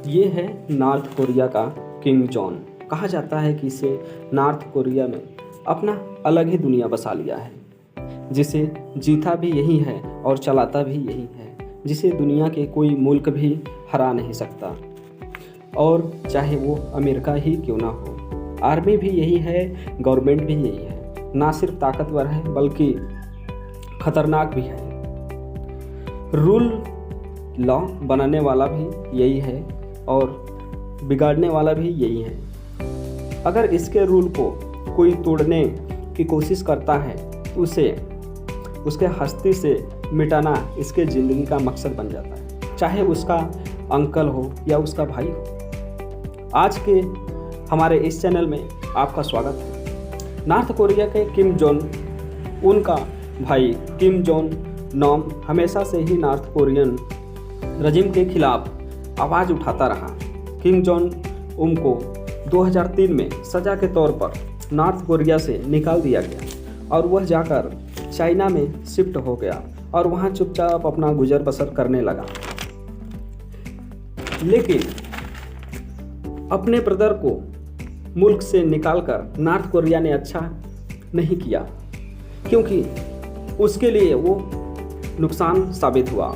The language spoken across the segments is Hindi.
ये है नॉर्थ कोरिया का किम जोंग। कहा जाता है कि इसे नॉर्थ कोरिया में अपना अलग ही दुनिया बसा लिया है, जिसे जीता भी यही है और चलाता भी यही है, जिसे दुनिया के कोई मुल्क भी हरा नहीं सकता, और चाहे वो अमेरिका ही क्यों ना हो। आर्मी भी यही है, गवर्नमेंट भी यही है। ना सिर्फ ताकतवर है बल्कि खतरनाक भी है। रूल लॉ बनाने वाला भी यही है और बिगाड़ने वाला भी यही है। अगर इसके रूल को कोई तोड़ने की कोशिश करता है तो उसे उसके हस्ती से मिटाना इसके ज़िंदगी का मकसद बन जाता है, चाहे उसका अंकल हो या उसका भाई हो। आज के हमारे इस चैनल में आपका स्वागत है। नॉर्थ कोरिया के किम जोंग उनका भाई किम जोंग नाम हमेशा से ही नॉर्थ कोरियन रजीम के खिलाफ आवाज़ उठाता रहा। किम जोंग उन को 2003 में सज़ा के तौर पर नॉर्थ कोरिया से निकाल दिया गया और वह जाकर चाइना में शिफ्ट हो गया और वहाँ चुपचाप अपना गुजर बसर करने लगा। लेकिन अपने ब्रदर को मुल्क से निकालकर नॉर्थ कोरिया ने अच्छा नहीं किया, क्योंकि उसके लिए वो नुकसान साबित हुआ।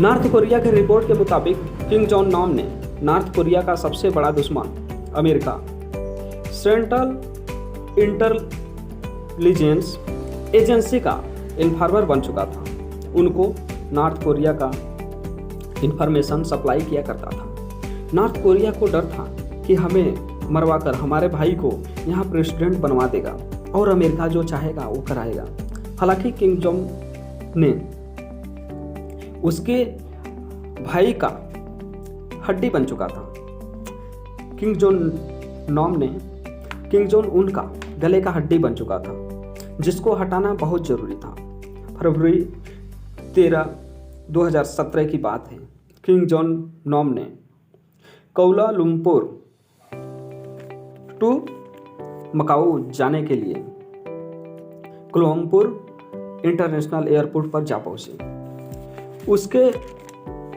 नॉर्थ कोरिया के रिपोर्ट के मुताबिक किम जोंग नाम ने नॉर्थ कोरिया का सबसे बड़ा दुश्मन अमेरिका सेंट्रल इंटेलिजेंस एजेंसी का इन्फॉर्मर बन चुका था। उनको नॉर्थ कोरिया का इंफॉर्मेशन सप्लाई किया करता था। नॉर्थ कोरिया को डर था कि हमें मरवाकर हमारे भाई को यहाँ प्रेसिडेंट बनवा देगा और अमेरिका जो चाहेगा वो कराएगा। हालांकि किम जोंग ने उसके भाई का हड्डी बन चुका था। किम जोंग उनका गले का हड्डी बन चुका था, जिसको हटाना बहुत ज़रूरी था। फरवरी 13, 2017 की बात है। किम जोंग नाम ने कुआलालंपुर टू मकाऊ जाने के लिए कोलंबपुर इंटरनेशनल एयरपोर्ट पर जा पहुंचे।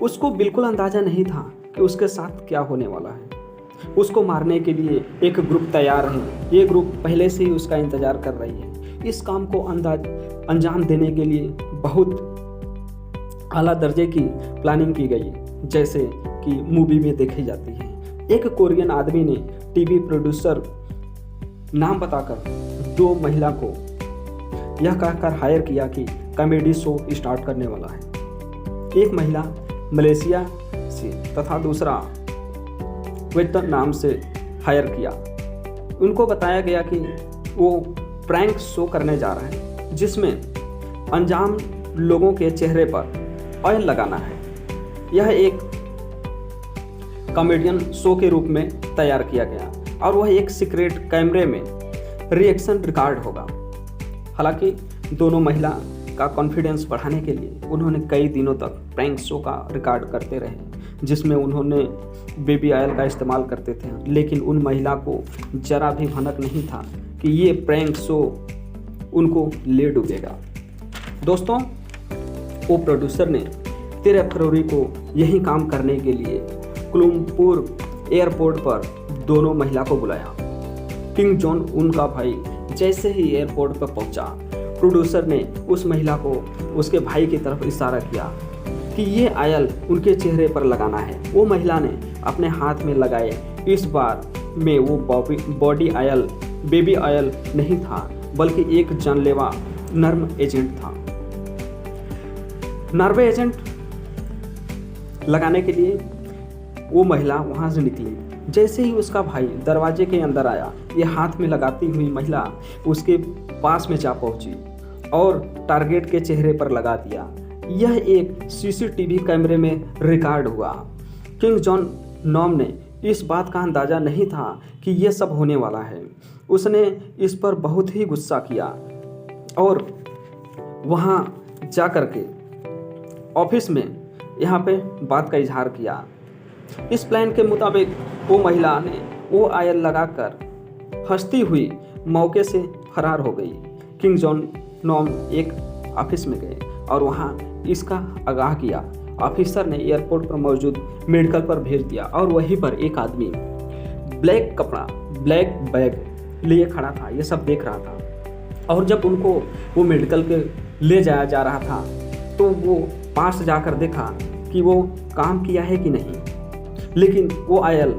उसको बिल्कुल अंदाज़ा नहीं था कि उसके साथ क्या होने वाला है। उसको मारने के लिए एक ग्रुप तैयार है। ये ग्रुप पहले से ही उसका इंतज़ार कर रही है। इस काम को अंजाम देने के लिए बहुत आला दर्जे की प्लानिंग की गई, जैसे कि मूवी में देखी जाती है। एक कोरियन आदमी ने टीवी प्रोड्यूसर नाम बताकर 2 महिला को यह कहकर हायर किया कि कॉमेडी शो स्टार्ट करने वाला है। एक महिला मलेशिया से तथा दूसरा वियतनाम से हायर किया। उनको बताया गया कि वो प्रैंक शो करने जा रहा है, जिसमें अनजान लोगों के चेहरे पर ऑयल लगाना है। यह एक कॉमेडियन शो के रूप में तैयार किया गया और वह एक सीक्रेट कैमरे में रिएक्शन रिकॉर्ड होगा। हालांकि दोनों महिला का कॉन्फिडेंस बढ़ाने के लिए उन्होंने कई दिनों तक प्रैंक शो का रिकॉर्ड करते रहे, जिसमें उन्होंने बेबी ऑयल का इस्तेमाल करते थे। लेकिन उन महिला को जरा भी भनक नहीं था कि ये प्रैंक शो उनको ले डूबेगा। दोस्तों, वो प्रोड्यूसर ने 13 फरवरी को यही काम करने के लिए कोलंबपुर एयरपोर्ट पर दोनों महिला को बुलाया। किम जोंग उनका भाई जैसे ही एयरपोर्ट पर पहुंचा, प्रोड्यूसर ने उस महिला को उसके भाई की तरफ इशारा किया कि ये ऑयल उनके चेहरे पर लगाना है। वो महिला ने अपने हाथ में लगाए। इस बार में वो बॉडी ऑयल बेबी ऑयल नहीं था, बल्कि एक जानलेवा नर्म एजेंट था। नर्व एजेंट लगाने के लिए वो महिला वहाँ से निकली। जैसे ही उसका भाई दरवाजे के अंदर आया, ये हाथ में लगाती हुई महिला उसके पास में जा पहुंची और टारगेट के चेहरे पर लगा दिया। यह एक सीसीटीवी कैमरे में रिकॉर्ड हुआ। किम जोंग नाम ने इस बात का अंदाज़ा नहीं था कि यह सब होने वाला है। उसने इस पर बहुत ही गुस्सा किया और वहाँ जा कर के ऑफिस में यहाँ पे बात का इजहार किया। इस प्लान के मुताबिक वो महिला ने वो ऑयल लगाकर हंसती हुई मौके से फरार हो गई। किम जोंग नाम एक ऑफिस में गए और वहाँ इसका आगाह किया ऑफिसर ने एयरपोर्ट पर मौजूद मेडिकल पर भेज दिया और वहीं पर एक आदमी ब्लैक बैग लिए खड़ा था, ये सब देख रहा था। और जब उनको वो मेडिकल के ले जाया जा रहा था तो वो पास जाकर देखा कि वो काम किया है कि नहीं, लेकिन वो आयल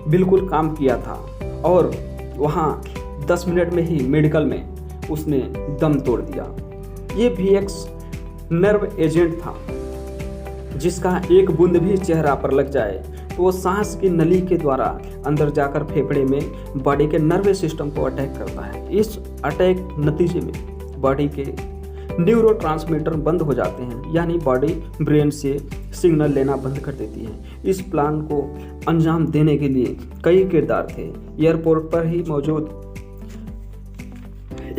बिल्कुल काम किया था और वहाँ 10 मिनट में ही मेडिकल में उसने दम तोड़ दिया। ये भी एक नर्व एजेंट था जिसका एक बूंद भी चेहरा पर लग जाए तो वो सांस की नली के द्वारा अंदर जाकर फेफड़े में बॉडी के नर्वस सिस्टम को अटैक करता है। इस अटैक नतीजे में बॉडी के न्यूरोट्रांसमीटर बंद हो जाते हैं, यानी बॉडी ब्रेन से सिग्नल लेना बंद कर देती है। इस प्लान को अंजाम देने के लिए कई किरदार थे। एयरपोर्ट पर ही मौजूद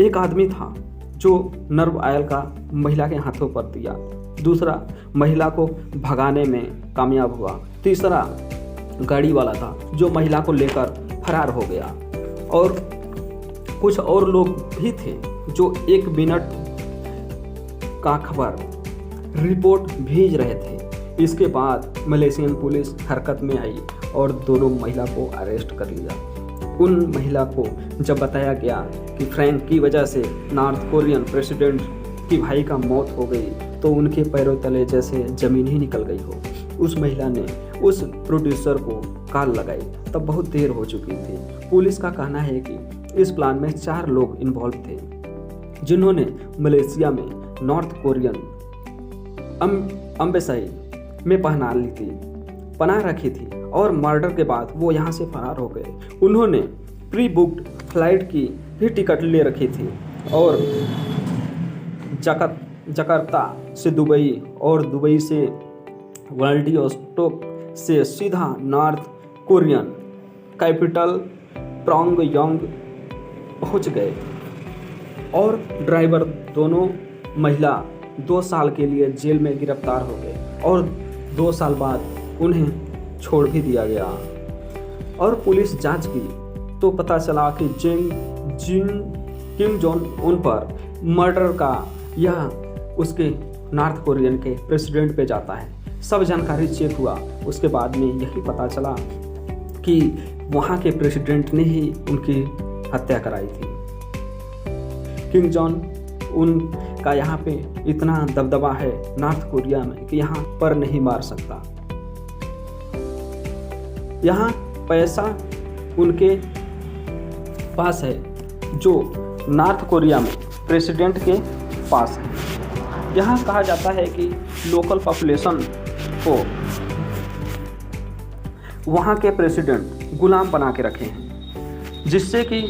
एक आदमी था जो नर्व आयल का महिला के हाथों पर दिया, दूसरा महिला को भगाने में कामयाब हुआ, तीसरा गाड़ी वाला था जो महिला को लेकर फरार हो गया, और कुछ और लोग भी थे जो 1 मिनट का खबर रिपोर्ट भेज रहे थे। इसके बाद मलेशियन पुलिस हरकत में आई और दोनों महिला को अरेस्ट कर लिया। उन महिला को जब बताया गया कि फ्रैंक की वजह से नॉर्थ कोरियन प्रेसिडेंट की भाई का मौत हो गई तो उनके पैरों तले जैसे ज़मीन ही निकल गई हो। उस महिला ने उस प्रोड्यूसर को कॉल लगाई, तब बहुत देर हो चुकी थी। पुलिस का कहना है कि इस प्लान में 4 लोग इन्वॉल्व थे जिन्होंने मलेशिया में नॉर्थ कोरियन एम्बेसी में पनाह रखी थी और मर्डर के बाद वो यहाँ से फरार हो गए। उन्होंने प्री बुक्ड फ्लाइट की भी टिकट ले रखी थी और जकार्ता से दुबई और दुबई से व्लादिवोस्टोक से सीधा नॉर्थ कोरियन कैपिटल प्योंगयांग पहुंच गए। और ड्राइवर दोनों महिला 2 साल के लिए जेल में गिरफ्तार हो गए और 2 साल बाद उन्हें छोड़ भी दिया गया। और पुलिस जांच की तो पता चला कि किम जोंग उन पर मर्डर का यह उसके नॉर्थ कोरियन के प्रेसिडेंट पे जाता है। सब जानकारी चेक हुआ, उसके बाद में यही पता चला कि वहाँ के प्रेसिडेंट ने ही उनकी हत्या कराई थी। किम जोंग उनका यहाँ पे इतना दबदबा है नॉर्थ कोरिया में कि यहाँ पर नहीं मार सकता। यहाँ पैसा उनके पास है जो नॉर्थ कोरिया में प्रेसिडेंट के पास है। यहाँ कहा जाता है कि लोकल पॉपुलेशन को वहाँ के प्रेसिडेंट गुलाम बना के रखे हैं, जिससे कि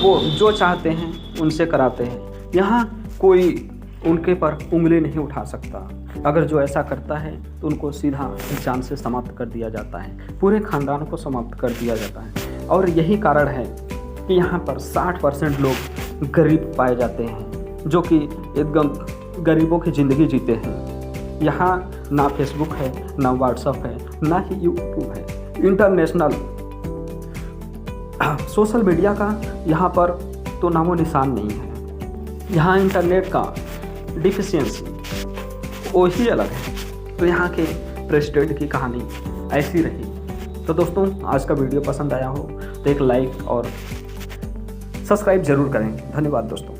वो जो चाहते हैं उनसे कराते हैं। यहाँ कोई उनके पर उंगली नहीं उठा सकता। अगर जो ऐसा करता है तो उनको सीधा जान से समाप्त कर दिया जाता है, पूरे खानदान को समाप्त कर दिया जाता है। और यही कारण है कि यहाँ पर 60% लोग गरीब पाए जाते हैं, जो कि एकदम गरीबों की ज़िंदगी जीते हैं। यहाँ ना फेसबुक है, ना व्हाट्सएप है, ना ही यूट्यूब है। इंटरनेशनल सोशल मीडिया का यहाँ पर तो नामो निशान नहीं है। यहाँ इंटरनेट का डिफिशियंसी वही अलग है। तो यहाँ के प्रेसिडेंट की कहानी ऐसी रही। तो दोस्तों, आज का वीडियो पसंद आया हो तो एक लाइक और सब्सक्राइब ज़रूर करें। धन्यवाद दोस्तों।